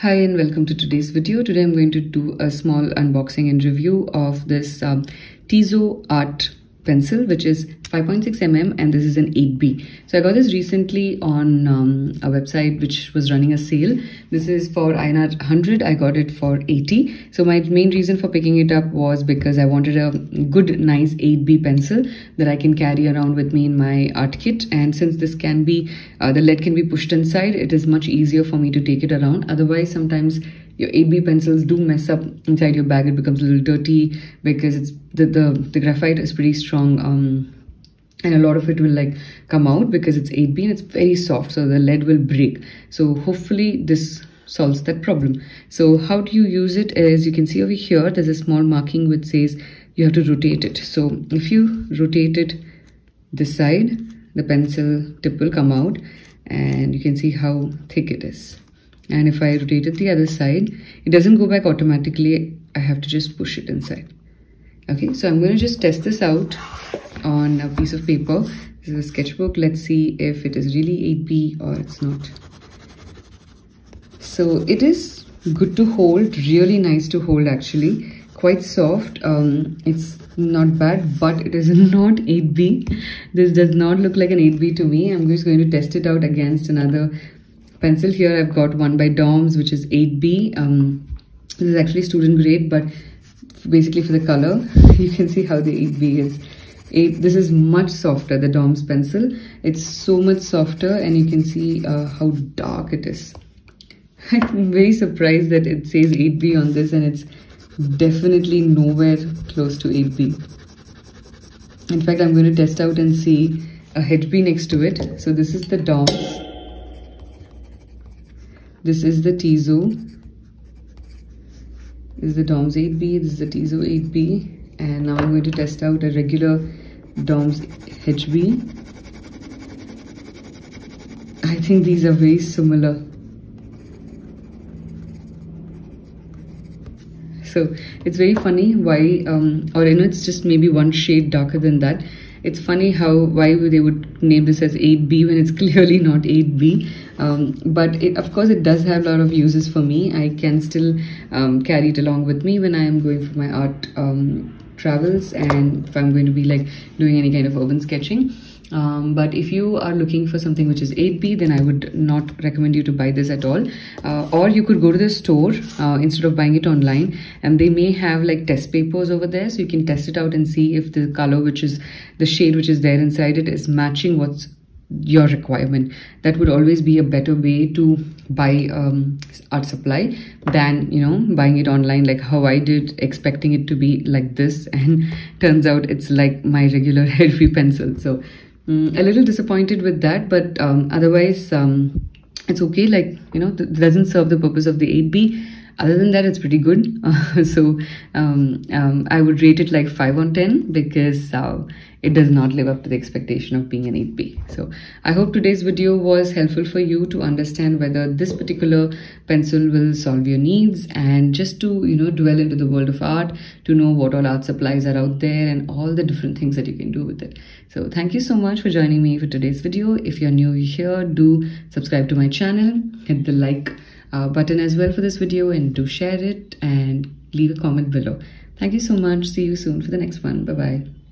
Hi and welcome to today's video. Today I'm going to do a small unboxing and review of this Tizo art pencil, which is 5.6 mm, and this is an 8B. So I got this recently on a website which was running a sale. This is for INR 100. I got it for 80. So my main reason for picking it up was because I wanted a good, nice 8B pencil that I can carry around with me in my art kit. And since this can be, the lead can be pushed inside, it is much easier for me to take it around. Otherwise, sometimes your 8B pencils do mess up inside your bag. It becomes a little dirty because it's the graphite is pretty strong, and a lot of it will like come out because it's 8B and it's very soft, so the lead will break. So hopefully this solves that problem. So how do you use it is, you can see over here there's a small marking which says you have to rotate it. So if you rotate it this side, the pencil tip will come out and you can see how thick it is. And if I rotate it the other side, it doesn't go back automatically. I have to just push it inside. Okay, so I'm going to just test this out on a piece of paper. This is a sketchbook. Let's see if it is really 8B or it's not. So it is good to hold, really nice to hold actually. Quite soft. It's not bad, but it is not 8B. This does not look like an 8B to me. I'm just going to test it out against another pencil. Here I've got one by Doms, which is 8B. This is actually student grade, but basically for the color, you can see how the 8B is. This is much softer, the Doms pencil. It's so much softer, and you can see how dark it is. I'm very surprised that it says 8B on this, and it's definitely nowhere close to 8B. In fact, I'm going to test out and see a HB next to it. So this is the Doms. This is the Tizo. This is the Doms 8B. This is the Tizo 8B. And now I'm going to test out a regular Doms HB. I think these are very similar. So it's very funny why, or it's just maybe one shade darker than that. It's funny why they would name this as 8B when it's clearly not 8B. But of course it does have a lot of uses for me. I can still carry it along with me when I am going for my art travels, and if I'm going to be like doing any kind of urban sketching. But if you are looking for something which is 8B, then I would not recommend you to buy this at all. Or you could go to the store instead of buying it online, and they may have like test papers over there, so you can test it out and see if the color, which is the shade which is there inside it, is matching what's your requirement. That would always be a better way to buy art supply than buying it online like how I did, expecting it to be like this, and turns out it's like my regular heavy pencil. So a little disappointed with that, but otherwise it's okay. Like it doesn't serve the purpose of the 8B. Other than that, it's pretty good. So I would rate it like 5 on 10 because it does not live up to the expectation of being an 8B. So I hope today's video was helpful for you to understand whether this particular pencil will solve your needs, and just to dwell into the world of art, to know what all art supplies are out there and all the different things that you can do with it. So thank you so much for joining me for today's video. If you're new here, do subscribe to my channel, hit the like button as well for this video, and do share it and leave a comment below. Thank you so much. See you soon for the next one. Bye bye.